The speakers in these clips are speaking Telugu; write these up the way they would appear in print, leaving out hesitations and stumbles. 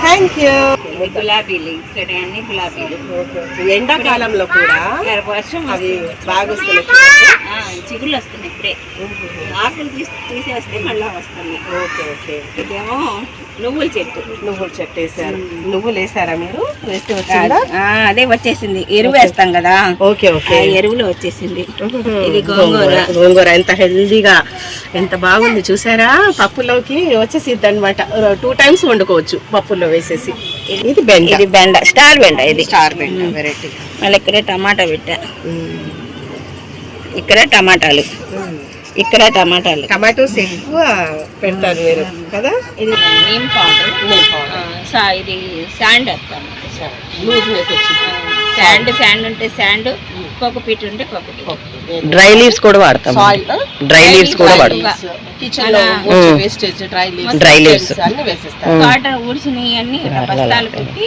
Thank you. గులాబీలు ఇక్కడ అన్ని గులాబీలు. ఎండాకాలంలో కూడా వర్షం అవి బాగా వస్తున్నాయి. చిగుళ్ళు వస్తున్నాయి ఇప్పుడే. ఆకులు తీసేస్తే మళ్ళీ వస్తున్నాయి. Okay okay. ఇదేమో నువ్వుల చెట్టు. నువ్వుల చెట్టు వేసారు. నువ్వులు వేసారా మీరు? వేస్తే వచ్చిందా? అదే వచ్చేసింది. ఎరువు వేస్తాం కదా. Okay okay. ఎరువులో వచ్చేసింది. ఇది గోంగూర. గోంగూర ఎంత హెల్దీగా ఎంత బాగుంది చూసారా. పప్పులోకి వచ్చేసిద్ది అనమాట. 2 times వండుకోవచ్చు పప్పుల్లో వేసేసి. ఇది బెండ. ఇది బెండ, స్టార్ బెండ. ఇది స్టార్ బెండ వెరైటీ. మళ్ళీ ఇక్కడే టమాటా పెట్టా. ఇక్కడ టమాటాలు, ఇక్కడ టమాటాలు. టమాటోస్ ఎక్కువ పెడతారు మీరు కదా. ఇది నీమ్ పౌడర్. ఇది శాండ్ వేస్తాను. శాండ్ ఉంటే శాండ్, కోకోపీట్ ఉంటే కోకోపీట్. డ్రై లీవ్స్ కూడా వాడతాం. డ్రై లీవ్స్ కూడా వాడతాం. కిచెన్ లో వేస్టేజ్ డ్రై లీవ్స్ అన్ని వేసేస్తాం. వాటర్ ఊడ్చినవి అన్ని బస్తాలు పెట్టి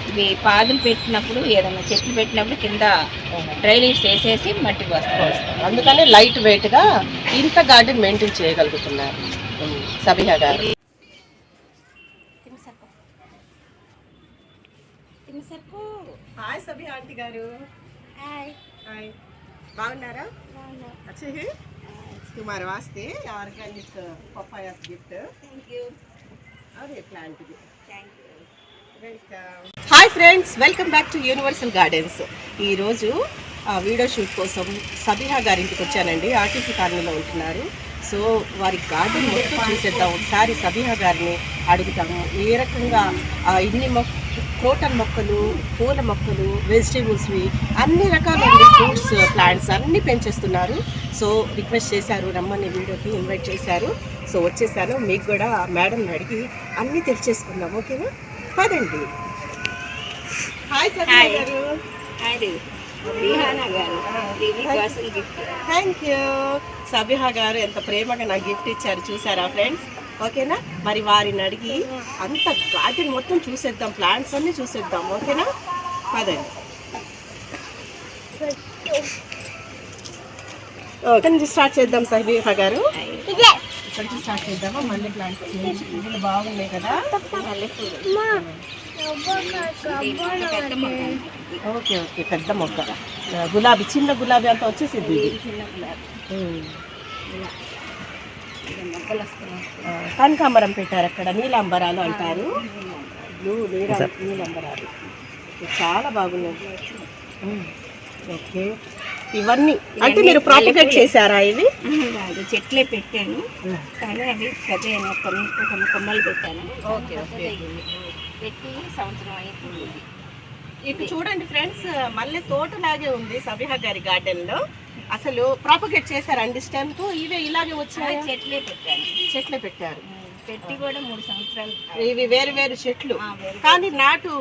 ఇవి పాదులు పెట్టినప్పుడు, ఏదైనా చెట్లు పెట్టినప్పుడు కింద డ్రై లీవ్స్ వేసేసి మట్టి పోస్తాం. అందుకని లైట్ వెయిట్ గా ఇంత గార్డెన్ మెయింటైన్ చేయగలుగుతున్నారు సబిహా గారు. హాయ్ సబిహా ఆంటీ గారు. హాయ్. హాయ్, బాగున్నారా? अच्छे हैं तुम्हारे वास्ते organic papaya gift. Thank you. अरे प्लांट भी. Thank you. Welcome. Hi friends, welcome back to universal gardens. ఈరోజు వీడియో షూట్ కోసం సబిహా గారింటికి వచ్చానండి. ఆర్టీసీ కాలనీలో ఉంటున్నారు. సో వారి గార్డెన్ మొత్తం చూసేద్దాం. ఒకసారి సబిహా గారిని అడుగుతాము ఏ రకంగా ఇన్ని క్రోటన్ మొక్కలు, పూల మొక్కలు, వెజిటేబుల్స్వి అన్ని రకాలండి, ఫ్రూట్స్ ప్లాంట్స్ అన్నీ పెంచేస్తున్నారు. సో రిక్వెస్ట్ చేశారు, రమ్మని వీడియోకి ఇన్వైట్ చేశారు. సో వచ్చేసాను. మీకు కూడా మేడంని అడిగి అన్నీ తెలిసేసుకుందాం. ఓకేనా? పదండి. హాయ్ సబిహా గారు. Thank you. సబిహా గారు ఎంత ప్రేమగా నాకు గిఫ్ట్ ఇచ్చారు చూసారా ఫ్రెండ్స్. ఓకేనా? మరి వారిని అడిగి అంత గార్డెన్ మొత్తం చూసేద్దాం, ప్లాంట్స్ అన్నీ చూసేద్దాం. ఓకేనా? పదండి. ఇక్కడ నుంచి స్టార్ట్ చేద్దాం సబిహా గారు. ఇక్కడ నుంచి స్టార్ట్ చేద్దామా? మల్లె ప్లాంట్స్ ఇవి బాగున్నాయి కదా. Okay okay. పెద్ద మొక్క గులాబీ, చిన్న గులాబీ అంతా వచ్చేసింది. చిన్న గులాబీ మొక్కలు వస్తున్నాయి. కనకాంబరం పెట్టారు అక్కడ, నీలాంబరాలు అంటారు. బ్లూ నీలాంబరాలు చాలా బాగున్నాయి. ఓకే. ఇవన్నీ అంటే మీరు ప్రాపగేట్ చేశారా? ఇవి చెట్లే పెట్టాను కానీ అవి పెద్ద కొన్ని కొమ్మలు పెట్టాను. Okay okay. పెట్టి సంవత్సరం అవుతుంది. ఇటు చూడండి ఫ్రెండ్స్, మళ్ళీ తోటలాగే ఉంది సబిహా గారి గార్డెన్ లో. అసలు ప్రాపగేట్ చేశారండి స్టెమ్స్? ఇవే ఇలాగే వచ్చాయి. చెట్లే పెట్టారు. పెట్టి కూడా 3 సంవత్సరాలు. ఇవి వేరు వేరు చెట్లు కానీ నాటు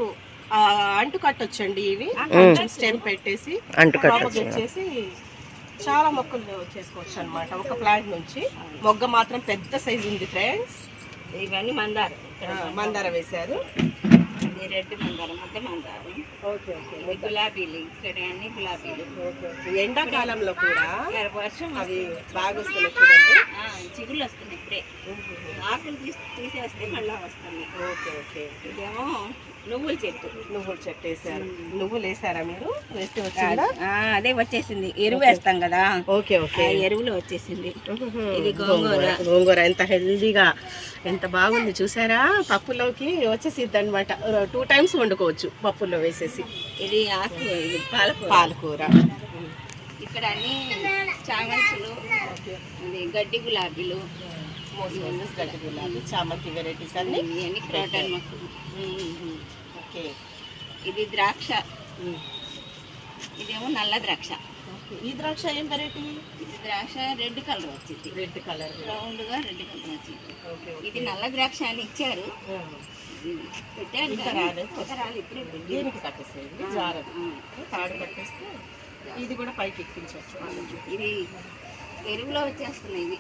అంటు కట్టొచ్చండి. ఇవి స్టెమ్ పెట్టేసి ప్రాపగేట్ చేసి చాలా మొక్కలు చేసుకోవచ్చు అనమాట ఒక ప్లాంట్ నుంచి. మొగ్గ మాత్రం పెద్ద సైజు ఉంది ఫ్రెండ్స్. ఇవన్నీ మందార వేశారు. రెడ్ మందారం, మధ్య మందారం. Okay okay. గులాబీలు ఇక్కడ అన్ని గులాబీలు. ఎండాకాలంలో కూడా వర్షం అవి బాగా వస్తున్నాయి చూడండి. చిగుళ్ళు వస్తున్నాయి ఇప్పుడే. ఆకులు తీసేస్తే మళ్ళీ వస్తున్నాయి. Okay okay. ఇదేమో నువ్వుల చెట్టు. నువ్వుల చెట్టు వేసారు. నువ్వులు వేసారా మీరు? వేస్తే వచ్చిందా? అదే వచ్చేసింది. ఎరువు వేస్తాం కదా. Okay okay. ఎరువులో వచ్చేసింది. ఇది గోంగూర. గోంగూర ఎంత హెల్దీగా ఎంత బాగుంది చూసారా. పప్పులోకి వచ్చేసిద్ది అనమాట. 2 times వండుకోవచ్చు పప్పుల్లో వేసేసి. ఇది ఆకు, ఇది పాలకూర. ఇక్కడ అన్ని చామంతులు, గడ్డి గులాబీలు, గడ్డి గులాబీ, చామంతి వెరైటీస్ అన్ని క్రోటన్ మొక్కలు. ఓకే. ఇది ద్రాక్ష. ఇదేమో నల్ల ద్రాక్ష. ఈ ద్రాక్ష ఏం వెరైటీ? ఇది ద్రాక్ష రెడ్ కలర్ వచ్చింది. రెడ్ కలర్ రౌండ్ గా రెడ్ కలర్ వచ్చింది. ఇది నల్ల ద్రాక్ష అని ఇచ్చారు. దీనికి కట్టేసేది తాడు కట్టేస్తే ఇది కూడా పైకి ఎక్కించవచ్చు. ఇది ఎరువులో వచ్చేస్తున్నాయి. ఇవి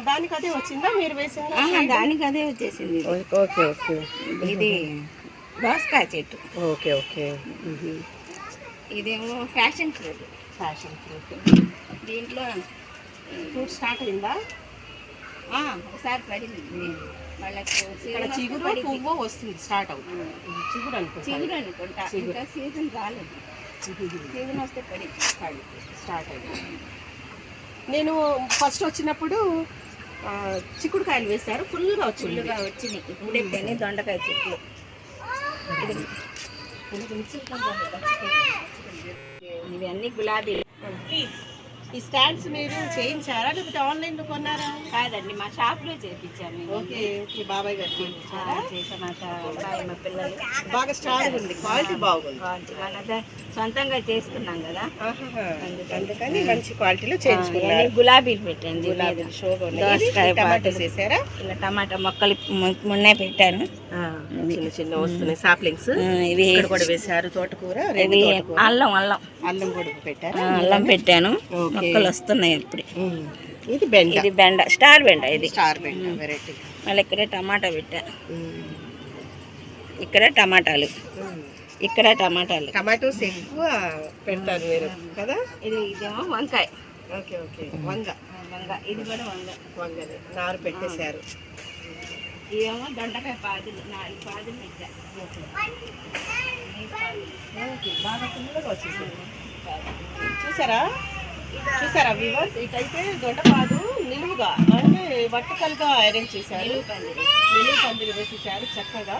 దానికి అదే వచ్చిందా మీరు వేసిందా? దానికి అదే వచ్చేసింది. Okay okay. ఇది దోసకాయ చెట్టు. Okay okay. ఇదేమో ఫ్యాషన్ ఫ్రూట్. Fashion fruit. దీంట్లో ఫ్రూట్ స్టార్ట్ అయిందా? ఒకసారి పడింది వాళ్ళకి ఇక్కడ చిగురు పువ్వు వస్తుంది, స్టార్ట్ అవుతుంది. చిగురు చిగురు అనుకుంటా, ఇంకా సీజన్ రాలేదు. సీజన్ వస్తే పడింది, స్టార్ట్ అయింది. నేను ఫస్ట్ వచ్చినప్పుడు చిక్కుడుకాయలు వేశారు, ఫుల్గా వచ్చినాయి. ఇప్పుడే పెని దొండకాయ చెట్లు. ఇవన్నీ గులాబీలు. ఈ స్టాండ్స్ మీరు చేయించారా లేకపోతే ఆన్లైన్ లో కొన్నారా? కాదండి, మా షాప్ లో చేయించాను. ఓకే, మీ బాబాయ్ గారు చేయించారా? చేసాను. మా పిల్లలు బాగా స్ట్రాంగ్ ఉంది, క్వాలిటీ బాగుంది. మన సొంతంగా చేసుకున్నాం కదా, అందుకని మంచి క్వాలిటీలో చేయించుకున్నారు. గులాబీలు పెట్టండి, టమాటోస్ వేసారా? ఇలా టమాటా మొక్కలు మొన్నే పెట్టాను. చిన్న చిన్న వస్తున్నాయి సాప్లింగ్స్. ఇవి కూడా వేసారు. తోటకూర, అల్లం అల్లం కూడా పెట్టారు. అల్లం పెట్టాను, మొక్కలు వస్తున్నాయి ఇప్పుడు. ఇది బెండ, ఇది బెండ, స్టార్ బెండ. ఇది స్టార్ బెండ వెరైటీ. మళ్ళీ ఇక్కడ టమాటా పెట్టా, ఇక్కడ టమాటాలు, ఇక్కడ టమాటాలు. టమాటోస్ ఎక్కువ పెడతారు మీరు కదా. ఇదేమో వంకాయ. ఓకే ఓకే, వంగ. ఇది కూడా వంగది నారు పెట్టేశారు. ఇదేమో దొండకాయ పాదులు, 4 పాదులు పెట్టా. బాగా ఫుల్గా వచ్చేసింది. చూసారా వ్యూవర్స్? ఇటైతే దొండపాదు నిలువుగా అంటే వర్టికల్గా అరేంజ్ చేశారు. నిలువు పందిరి వేసేసారు చక్కగా,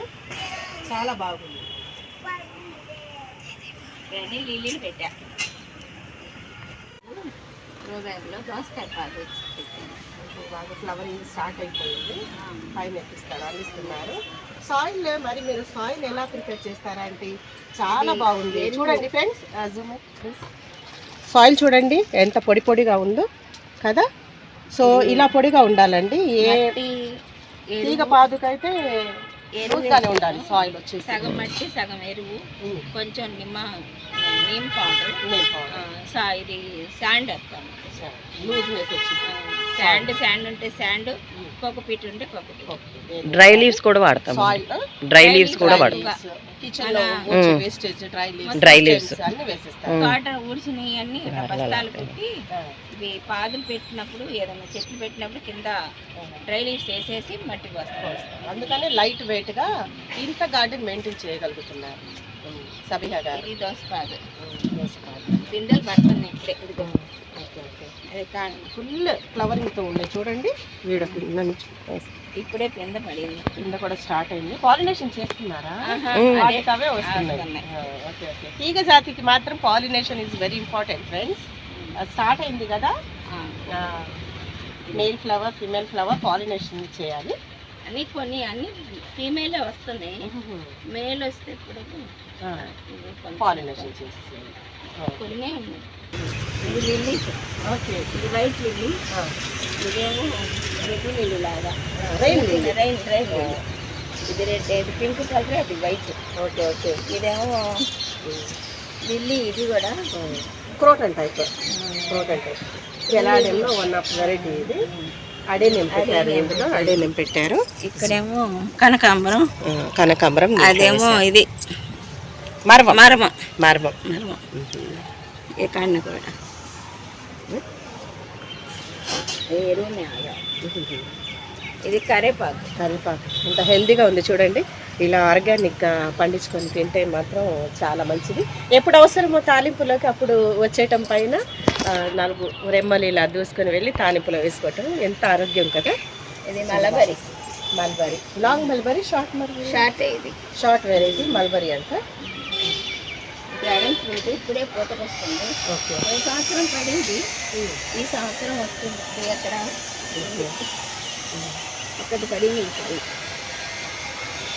చాలా బాగుంది. లిల్లీలు పెట్టా. రోజాలో దోసకాయ పాదు పెట్టాను. బాగా ఫ్లవరింగ్ స్టార్ట్ అయిపోయింది. పైన అందిస్తున్నారు. సాయిల్ మరి మీరు సాయిల్ ఎలా ప్రిపేర్ చేస్తారా అంటే చాలా బాగుంది. చూడండి ఫ్రెండ్స్, సాయిల్ చూడండి ఎంత పొడి పొడిగా ఉందో కదా. సో ఇలా పొడిగా ఉండాలండి. ఏ తీగ పాదుకైతే ఎరువుగానే ఉండాలి. సాయిల్ వచ్చేసి సగం మట్టి సగం ఎరువు, కొంచెం నీమ్ పౌడర్, ఇది శాండ్ వేస్తాను. శాండ్ ఉంటే శాండ్, కోకోపీట్ ఉంటే కోకోపీట్. డ్రై లీవ్స్ కూడా వాడతాం. డ్రై లీవ్స్ కూడా వాడతాం. కిచెన్ లో వేస్టేజ్ డ్రై లీవ్స్ అన్ని వేసేస్తాం. కాటన్ ఊడ్చినవి అన్ని బస్తాలు పెట్టి, ఇవి పాదులు పెట్టినప్పుడు ఏదైనా చెట్లు పెట్టినప్పుడు కింద డ్రై లీవ్స్ వేసేసి మట్టి వస్తాం. అందుకని లైట్ వెయిట్ గా ఇంత గార్డెన్ మెయింటైన్ చేయగలుగుతున్నారు సబిహా గారు. ఇది దోసపాదు, పిందెలు పడుతున్నాయి ఇప్పుడే. ఫుల్ ఫ్లవరింగ్ తో ఉన్నాయి చూడండి. వీడ ఇప్పుడే పిందె పడింది, కింద కూడా స్టార్ట్ అయింది. పాలినేషన్ చేస్తున్నారా? వాటికవే వస్తున్నాయి. తీగ జాతికి మాత్రం pollination is very important friends. Start అయింది కదా, male flower female flower pollination చేయాలి. కొన్ని అన్ని ఫీమేలే వస్తున్నాయి, మేల్ వస్తే ఇప్పుడు పాలినేషన్ చేసేసి కొన్ని ఉన్నాయి. ఇది లిల్లీస్. ఓకే, ఇది వైట్ లిల్లీ, ఇదేమో రెడ్ లిల్లీ లాగా రైన్. ఇది రెడ్, ఇది పింక్ కలర్, అది వైట్. Okay okay. ఇదేమో లిల్లీ, ఇది కూడా క్రోటన్ టైప్. ఎలాడెల్లో వన్ ఆఫ్ వెరైటీ. ఇది అడేనియం పెట్టారు, ఇందులో అడేనియం పెట్టారు. ఇక్కడేమో కనకాంబరం, అదేమో ఇది మరమం. ఏ కాడిన కూడా ఇది కరేపాకు. ఇంత హెల్దీగా ఉంది చూడండి. ఇలా ఆర్గానిక్గా పండించుకొని తింటే మాత్రం చాలా మంచిది. ఎప్పుడు అవసరమో తాలింపులోకి అప్పుడు వచ్చేయటం పైన 4 రెమ్మలు ఇలా దూసుకొని వెళ్ళి తాలింపులో వేసుకోవటం ఎంత ఆరోగ్యం కదా. ఇది mulberry, long mulberry, short variety mulberry అంట. ఇప్పుడే పూతకు వస్తుంది. ఈ సంవత్సరం పడింది, ఈ సంవత్సరం వస్తుంది. అక్కడ పడింది.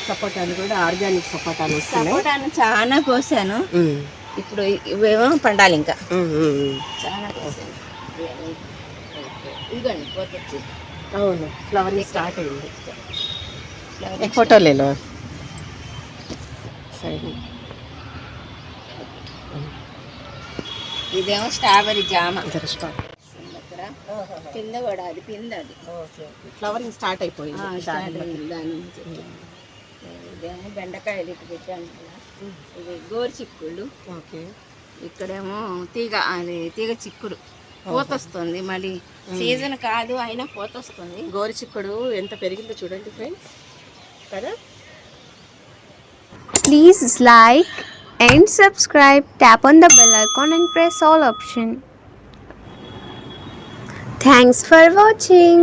సపోటాలు కూడా ఆర్గానిక్ సపోటాలు వస్తున్నాయి. సపోటాను చాలా కోసాను, ఇప్పుడు ఇవేమో పండాలి. ఇంకా చాలా కోసాను. ఇదిగోండి పోతొచ్చి. అవును, ఫ్లవరింగ్ స్టార్ట్ అయింది. ఫోటోలేలో సరే. ఇదేమో స్ట్రాబెరీ జామ. కింద కూడా అది ఫ్లవరింగ్ స్టార్ట్ అయిపోయింది. ఇదేమో బెండకాయలు ఇటు పెట్టాను. ఇది గోరు చిక్కుళ్ళు. ఓకే. ఇక్కడేమో తీగ చిక్కుడు. పూత వస్తుంది. మళ్ళీ సీజన్ కాదు అయినా పూత వస్తుంది. గోరుచిక్కుడు ఎంత పెరిగిందో చూడండి ఫ్రెండ్స్ కదా. Please like and subscribe. Tap on the bell icon and press all option. Thanks for watching.